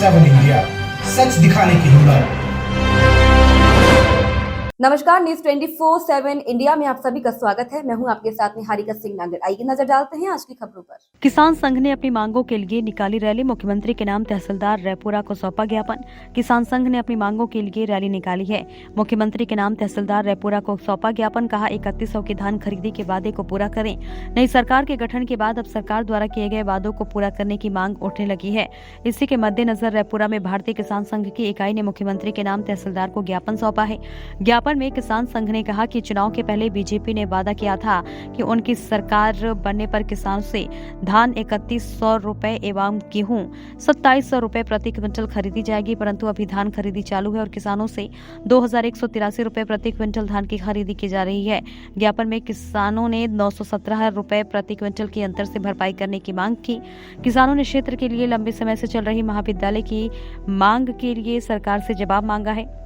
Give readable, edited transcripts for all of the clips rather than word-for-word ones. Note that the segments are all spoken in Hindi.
24/7 इंडिया, सच दिखाने की हिम्मत। नमस्कार, न्यूज 24/7 इंडिया में आप सभी का स्वागत है। मैं हूं आपके साथ निहारिका सिंह नागर। आइए नजर डालते हैं आज की खबरों पर। किसान संघ ने अपनी मांगों के लिए निकाली रैली। मुख्यमंत्री के नाम तहसीलदार रैपुरा को सौंपा ज्ञापन। किसान संघ ने अपनी मांगों के लिए रैली निकाली है। मुख्यमंत्री के नाम तहसीलदार रैपुरा को सौंपा ज्ञापन। कहा 3100 की धान खरीदी के वादे को पूरा करें। नई सरकार के गठन के बाद अब सरकार द्वारा किए गए वादों को पूरा करने की मांग उठने लगी है। इसी के मद्देनजर रैपुरा में भारतीय किसान संघ की इकाई ने मुख्यमंत्री के नाम तहसीलदार को ज्ञापन सौंपा है। ज्ञापन में किसान संघ ने कहा कि चुनाव के पहले बीजेपी ने वादा किया था कि उनकी सरकार बनने पर किसानों से धान 3100 रुपए एवं गेहूं 2700 रुपए प्रति क्विंटल खरीदी जाएगी, परंतु अभी धान खरीदी चालू है और किसानों से 2183 रुपए प्रति क्विंटल धान की खरीदी की जा रही है। ज्ञापन में किसानों ने 917 रुपए प्रति क्विंटल की अंतर से भरपाई करने की मांग की। किसानों ने क्षेत्र के लिए लंबे समय से चल रही महाविद्यालय की मांग के लिए सरकार से जवाब मांगा है।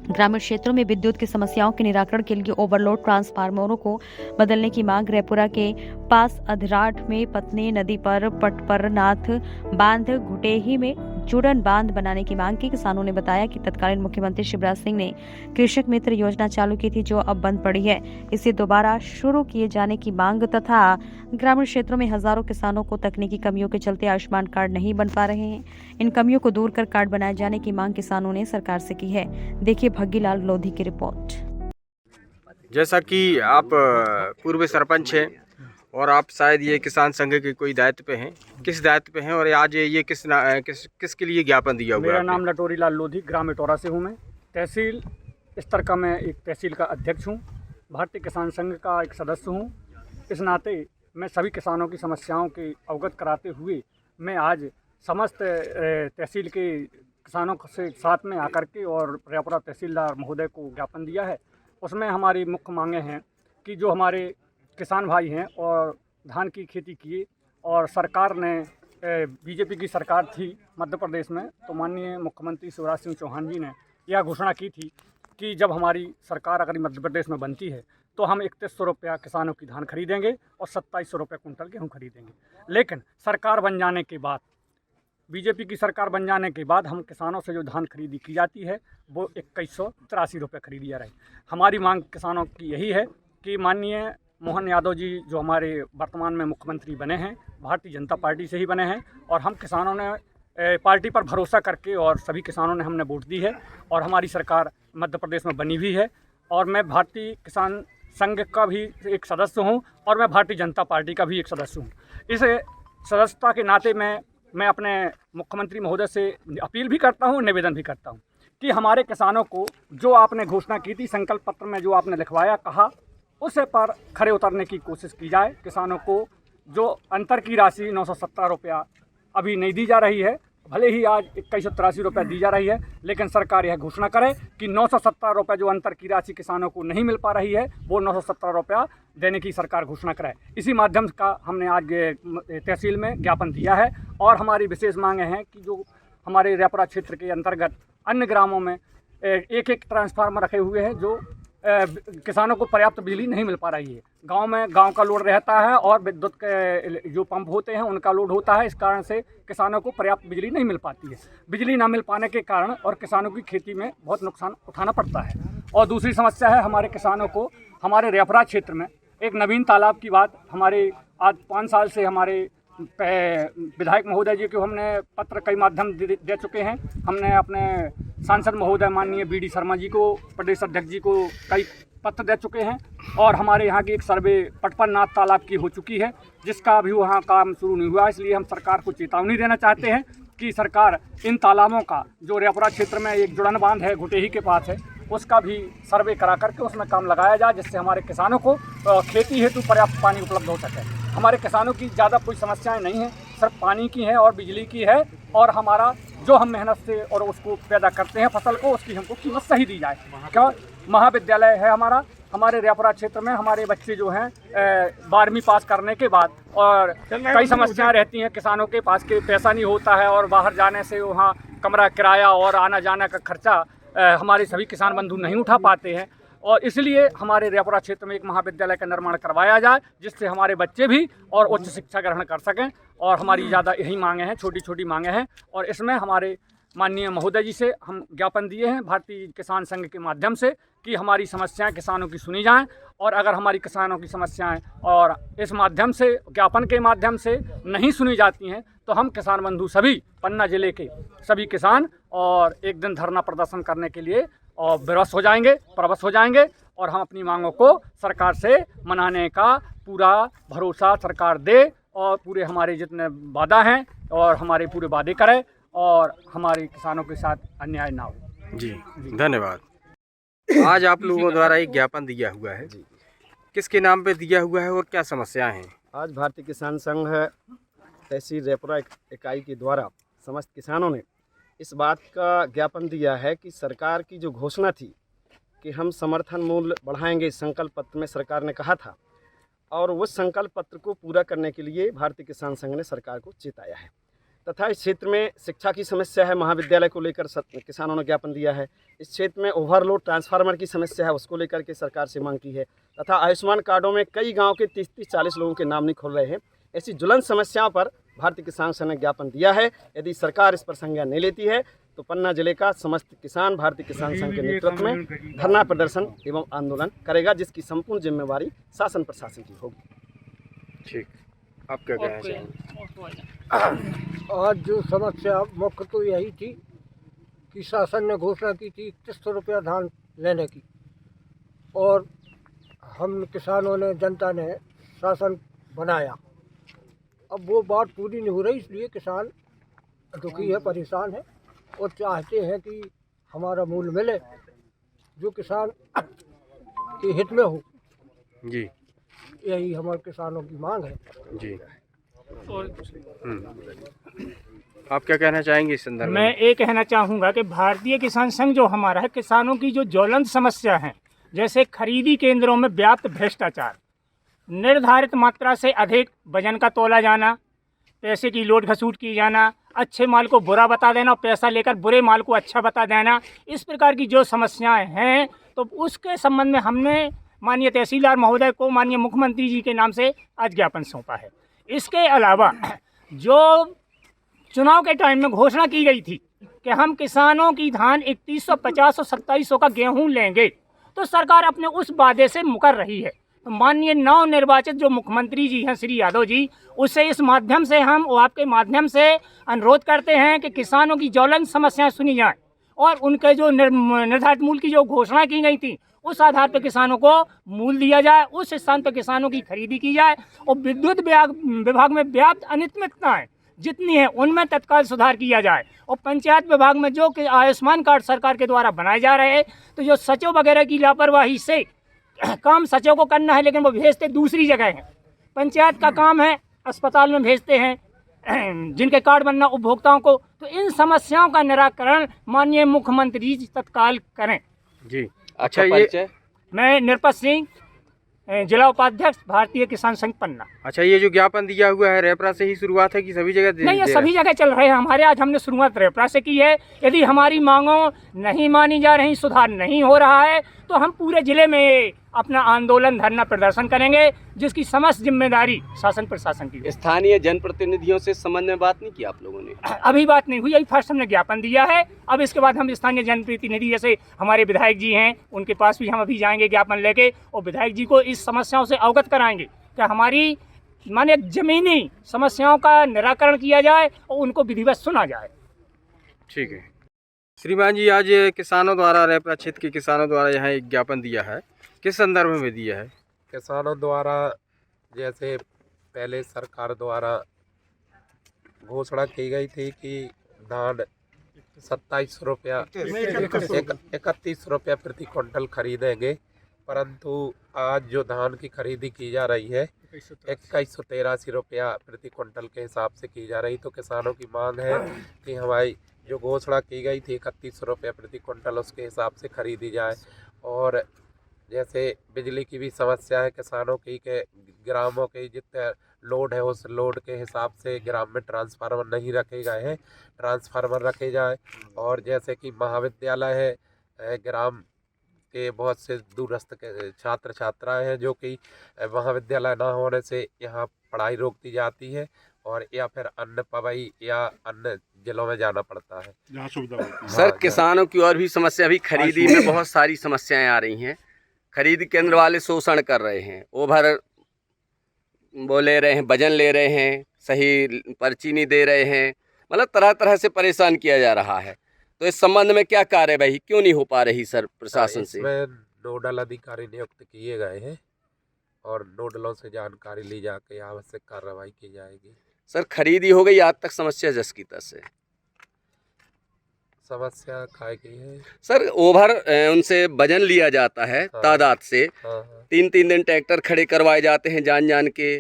ग्रामीण क्षेत्रों में विद्युत की समस्याओं के निराकरण के लिए ओवरलोड ट्रांसफार्मरों को बदलने की मांग। रैपुरा के पास अधिराठ में पत्नी नदी पर पटपरनाथ बांध, घुटेही में जुड़न बांध बनाने की मांग की। किसानों ने बताया कि तत्कालीन मुख्यमंत्री शिवराज सिंह ने कृषक मित्र योजना चालू की थी, जो अब बंद पड़ी है। इसे दोबारा शुरू किए जाने की मांग तथा ग्रामीण क्षेत्रों में हजारों किसानों को तकनीकी कमियों के चलते आयुष्मान कार्ड नहीं बन पा रहे हैं। इन कमियों को दूर कर कार्ड बनाए जाने की मांग किसानों ने सरकार से की है। देखिए भग्गीलाल लोधी की रिपोर्ट। जैसा कि आप पूर्व सरपंच हैं और आप शायद ये किसान संघ के कोई दायित्व पे हैं, किस दायित्व पे हैं और आज ये किसके लिए ज्ञापन दिया हुआ है? मेरा नाम लटोरी लाल लोधी, ग्राम इटौरा से हूँ। मैं तहसील स्तर का मैं एक तहसील का अध्यक्ष हूँ, भारतीय किसान संघ का एक सदस्य हूँ। इस नाते मैं सभी किसानों की समस्याओं के अवगत कराते हुए मैं आज समस्त तहसील के किसानों से साथ में आकर के और रैपुरा तहसीलदार महोदय को ज्ञापन दिया है। उसमें हमारी मुख्य मांगें हैं कि जो हमारे किसान भाई हैं और धान की खेती किए और सरकार ने बीजेपी की सरकार थी मध्य प्रदेश में, तो माननीय मुख्यमंत्री शिवराज सिंह चौहान जी ने यह घोषणा की थी कि जब हमारी सरकार अगर मध्य प्रदेश में बनती है तो हम 3100 रुपया किसानों की धान खरीदेंगे और 2700 रुपये कुंटल गेहूँ खरीदेंगे। लेकिन सरकार बन जाने के बाद, बीजेपी की सरकार बन जाने के बाद हम किसानों से जो धान खरीदी की जाती है वो 2183 रुपये खरीदी जा रही। हमारी मांग किसानों की यही है कि माननीय मोहन यादव जी जो हमारे वर्तमान में मुख्यमंत्री बने हैं, भारतीय जनता पार्टी से ही बने हैं और हम किसानों ने पार्टी पर भरोसा करके और सभी किसानों ने हमने वोट दी है और हमारी सरकार मध्य प्रदेश में बनी हुई है। और मैं भारतीय किसान संघ का भी एक सदस्य हूं और मैं भारतीय जनता पार्टी का भी एक सदस्य हूं। इस सदस्यता के नाते मैं अपने मुख्यमंत्री महोदय से अपील भी करता हूं, निवेदन भी करता हूं कि हमारे किसानों को जो आपने घोषणा की थी, संकल्प पत्र में जो आपने लिखवाया, कहा, उसे पर खरे उतरने की कोशिश की जाए। किसानों को जो अंतर की राशि 917 रुपया अभी नहीं दी जा रही है, भले ही आज 2183 रुपये दी जा रही है, लेकिन सरकार यह घोषणा करे कि 917 रुपये जो अंतर की राशि किसानों को नहीं मिल पा रही है वो 917 रुपया देने की सरकार घोषणा करे। इसी माध्यम का हमने आज तहसील में ज्ञापन दिया है और हमारी विशेष मांगें हैं कि जो हमारे रैपुरा क्षेत्र के अंतर्गत अन्य ग्रामों में एक ट्रांसफार्मर रखे हुए हैं जो किसानों को पर्याप्त बिजली नहीं मिल पा रही है। गांव में गांव का लोड रहता है और विद्युत के जो पंप होते हैं उनका लोड होता है, इस कारण से किसानों को पर्याप्त बिजली नहीं मिल पाती है। बिजली ना मिल पाने के कारण और किसानों की खेती में बहुत नुकसान उठाना पड़ता है। और दूसरी समस्या है हमारे किसानों को हमारे रैपुरा क्षेत्र में एक नवीन तालाब की बात, हमारे आज 5 साल से हमारे विधायक महोदय जी को हमने पत्र कई माध्यम दे चुके हैं। हमने अपने सांसद महोदय माननीय BD शर्मा जी को, प्रदेश अध्यक्ष जी को कई पत्र दे चुके हैं और हमारे यहाँ की एक सर्वे पटपरनाथ तालाब की हो चुकी है, जिसका अभी वहाँ काम शुरू नहीं हुआ। इसलिए हम सरकार को चेतावनी देना चाहते हैं कि सरकार इन तालाबों का, जो रैपुरा क्षेत्र में एक जुड़न बांध है घुटेही के पास है, उसका भी सर्वे करा करके उसमें काम लगाया जाए, जिससे हमारे किसानों को खेती हेतु पर्याप्त पानी उपलब्ध हो सके। हमारे किसानों की ज़्यादा कोई समस्याएं नहीं हैं, सिर्फ पानी की है और बिजली की है, और हमारा जो हम मेहनत से और उसको पैदा करते हैं फसल को, उसकी हमको कीमत सही दी जाए। क्या महाविद्यालय है हमारे रैपुरा क्षेत्र में, हमारे बच्चे जो हैं 12वीं पास करने के बाद और कई समस्याएं रहती हैं, किसानों के पास के पैसा नहीं होता है और बाहर जाने से वहाँ कमरा किराया और आना जाना का खर्चा हमारे सभी किसान बंधु नहीं उठा पाते हैं। और इसलिए हमारे रैपुरा क्षेत्र में एक महाविद्यालय का निर्माण करवाया जाए, जिससे हमारे बच्चे भी और उच्च शिक्षा ग्रहण कर सकें। और हमारी ज़्यादा यही मांगे हैं, छोटी छोटी मांगे हैं, और इसमें हमारे माननीय महोदय जी से हम ज्ञापन दिए हैं भारतीय किसान संघ के माध्यम से कि हमारी समस्याएं किसानों की सुनी जाएं, और अगर हमारी किसानों की समस्याएं और इस माध्यम से ज्ञापन के माध्यम से नहीं सुनी जाती हैं तो हम किसान बंधु सभी पन्ना जिले के सभी किसान और एक दिन धरना प्रदर्शन करने के लिए और प्रवश हो जाएंगे और हम अपनी मांगों को सरकार से मनाने का पूरा भरोसा सरकार दे और पूरे हमारे जितने वादा हैं और हमारे पूरे वादे करे और हमारे किसानों के साथ अन्याय ना हो। जी धन्यवाद। आज आप लोगों द्वारा एक ज्ञापन दिया हुआ है, किसके नाम पे दिया हुआ है और क्या समस्याएं हैं? आज भारतीय किसान संघ तहसील रेपुरा इकाई के द्वारा समस्त किसानों ने इस बात का ज्ञापन दिया है कि सरकार की जो घोषणा थी कि हम समर्थन मूल्य बढ़ाएंगे, इस संकल्प पत्र में सरकार ने कहा था, और उस संकल्प पत्र को पूरा करने के लिए भारतीय किसान संघ ने सरकार को चेताया है। तथा इस क्षेत्र में शिक्षा की समस्या है, महाविद्यालय को लेकर किसानों ने ज्ञापन दिया है। इस क्षेत्र में ओवरलोड ट्रांसफार्मर की समस्या है, उसको लेकर के सरकार से मांग की है। तथा आयुष्मान कार्डों में कई गांव के 30-40 लोगों के नाम नहीं खोल रहे हैं। ऐसी ज्वलंत समस्याओं पर भारतीय किसान संघ ने ज्ञापन दिया है। यदि सरकार इस पर संज्ञान नहीं लेती है तो पन्ना जिले का समस्त किसान भारतीय किसान संघ के नेतृत्व में धरना प्रदर्शन एवं आंदोलन करेगा, जिसकी संपूर्ण जिम्मेवारी शासन प्रशासन की होगी। ठीक, आप क्या कहना चाहेंगे? आज जो समस्या मुख्य तो यही थी कि शासन ने घोषणा की थी 3100 रुपया धान लेने की, और हम किसानों ने, जनता ने शासन बनाया। अब वो बात पूरी नहीं हो रही, इसलिए किसान दुखी है, परेशान है और चाहते हैं कि हमारा मूल्य मिले जो किसान के हित में हो। जी, यही हमारे किसानों की मांग है। जी। आप क्या कहना चाहेंगे इस संदर्भ में? मैं ये कहना चाहूँगा कि भारतीय किसान संघ जो हमारा है, किसानों की जो ज्वलंत समस्या है, जैसे खरीदी केंद्रों में व्याप्त भ्रष्टाचार, निर्धारित मात्रा से अधिक वजन का तोला जाना, पैसे की लोट घसूट की जाना, अच्छे माल को बुरा बता देना और पैसा लेकर बुरे माल को अच्छा बता देना, इस प्रकार की जो समस्याएं हैं, तो उसके संबंध में हमने माननीय तहसीलदार महोदय को माननीय मुख्यमंत्री जी के नाम से आज ज्ञापन सौंपा है। इसके अलावा जो चुनाव के टाइम में घोषणा की गई थी कि हम किसानों की धान 3150 और 2700 का गेहूं लेंगे, तो सरकार अपने उस वादे से मुकर रही है। तो माननीय नव निर्वाचित जो मुख्यमंत्री जी हैं श्री यादव जी, उससे इस माध्यम से हम आपके माध्यम से अनुरोध करते हैं कि किसानों की ज्वलंत समस्याएं सुनी जाएं और उनके जो निर्धारित मूल्य की जो घोषणा की गई थी उस आधार पर किसानों को मूल्य दिया जाए, उस स्थान पर किसानों की खरीदी की जाए और विद्युत विभाग में व्याप्त अनियमितताएं जितनी है उनमें तत्काल सुधार किया जाए। और पंचायत विभाग में जो कि आयुष्मान कार्ड सरकार के द्वारा बनाए जा रहे हैं, तो जो सचिव वगैरह की लापरवाही से काम सचिव को करना है लेकिन वो भेजते दूसरी जगह हैं। पंचायत का काम है, अस्पताल में भेजते हैं जिनके कार्ड बनना उपभोक्ताओं को। तो इन समस्याओं का निराकरण माननीय मुख्यमंत्री जी तत्काल करें। जी, अच्छा, ये मैं निरपत सिंह, जिला उपाध्यक्ष भारतीय किसान संघ पन्ना। अच्छा, ये जो ज्ञापन दिया हुआ है रेपरा से ही शुरुआत है कि सभी जगह? नहीं, ये सभी जगह चल रहे हैं हमारे। आज हमने शुरुआत रेपरा से की है। यदि हमारी मांगों नहीं मानी जा रही, सुधार नहीं हो रहा है, तो हम पूरे जिले में अपना आंदोलन, धरना प्रदर्शन करेंगे, जिसकी समस्त जिम्मेदारी शासन प्रशासन की। स्थानीय जनप्रतिनिधियों से संबंध में बात नहीं की आप लोगों ने? अभी बात नहीं हुई, अभी फर्स्ट हमने ज्ञापन दिया है। अब इसके बाद हम स्थानीय जनप्रतिनिधि जैसे हमारे विधायक जी हैं, उनके पास भी हम अभी जाएंगे ज्ञापन लेके और विधायक जी को इस समस्याओं से अवगत कराएंगे कि हमारी माने जमीनी समस्याओं का निराकरण किया जाए और उनको विधिवत सुना जाए। ठीक है श्रीमान जी, आज किसानों द्वारा, रेपरा क्षेत्र के किसानों द्वारा यहाँ एक ज्ञापन दिया है, किस संदर्भ में दिया है? किसानों द्वारा जैसे पहले सरकार द्वारा घोषणा की गई थी कि धान 27 रुपया 31 रुपया प्रति क्विंटल खरीदेंगे, परंतु आज जो धान की खरीदी की जा रही है 2183 रुपया प्रति क्विंटल के हिसाब से की जा रही। तो किसानों की मांग है कि हमारी जो घोषणा की गई थी 31 रुपया प्रति क्विंटल, उसके हिसाब से खरीदी जाए। और जैसे बिजली की भी समस्या है किसानों की, के ग्रामों के जितने लोड है उस लोड के हिसाब से ग्राम में ट्रांसफार्मर नहीं रखे गए हैं, ट्रांसफार्मर रखे जाए। और जैसे कि महाविद्यालय है, ग्राम के बहुत से दूरस्थ के छात्र छात्राएं हैं जो कि महाविद्यालय ना होने से यहाँ पढ़ाई रोक दी जाती है, और या फिर अन्य पवई या अन्य जिलों में जाना पड़ता है जहाँ सुविधा होती है। सर हाँ, किसानों की और भी समस्या, अभी खरीदी में बहुत सारी समस्याएं आ रही हैं। खरीद केंद्र वाले शोषण कर रहे हैं, ओवर वो ले रहे हैं, वजन ले रहे हैं, सही पर्ची नहीं दे रहे हैं, मतलब तरह तरह से परेशान किया जा रहा है। तो इस संबंध में क्या कार्यवाही क्यों नहीं हो पा रही सर प्रशासन से? इसमें नोडल अधिकारी नियुक्त किए गए हैं और नोडलों से जानकारी ली जाकर आवश्यक कार्रवाई की जाएगी। सर खरीदी हो गई आज तक, समस्या जस की तस है। समस्या काय की है? सर ओवर उनसे वजन लिया जाता है हाँ। तादाद से, हाँ हाँ 3-3 दिन ट्रैक्टर खड़े करवाए जाते हैं जान जान के,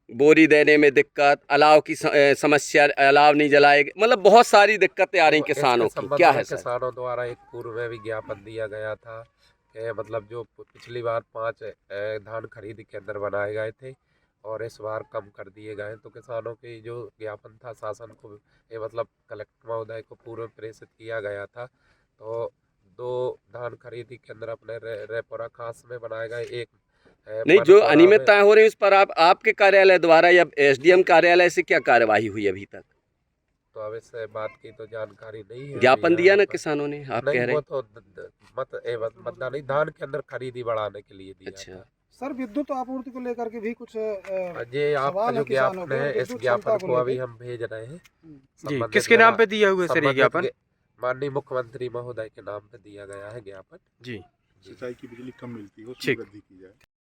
बोरी देने में दिक्कत, अलाव की समस्या, अलाव नहीं जलाए, मतलब बहुत सारी दिक्कतें आ रही तो किसानों इसके की। संबंध क्या में है सर? किसानों द्वारा एक पूर्व में भी ज्ञापन दिया गया था कि मतलब जो पिछली बार 5 धान खरीद केंद्र बनाए गए थे और इस बार कम कर दिए गए, तो किसानों की जो ज्ञापन था शासन को ये मतलब कलेक्टर महोदय को पूर्व प्रेषित किया गया था। तो 2 धान खरीदी केंद्र अपने रेपुरा खास में बनाए गए, एक नहीं, जो अनियमितताएं हो रही हैं उस पर आपके कार्यालय द्वारा या एसडीएम कार्यालय से क्या कार्यवाही हुई अभी तक? तो अब इस बात की तो जानकारी नहीं है। ज्ञापन अभी दिया यहाँ ना पर। किसानों ने, आप नहीं, कह रहे वो हैं? तो बदला नहीं, धान के अंदर खरीदी बढ़ाने के लिए दिया अच्छा। था। सर विद्युत आपूर्ति को लेकर के भी कुछ ये आपका सवाल है जो किसानों ज्ञापन के, है, इस विद्युत ज्ञापन क्षमता को को अभी लेके। हम भेज रहे हैं। जी, संबंधित किसके नाम विभाग- पे दिया हुआ है सर ये संबंधित ज्ञापन? माननीय मुख्यमंत्री महोदय के नाम पे दिया गया है ज्ञापन। जी, सिंचाई की बिजली कम मिलती है, उसमें ठीक। वृद्धि की जाए।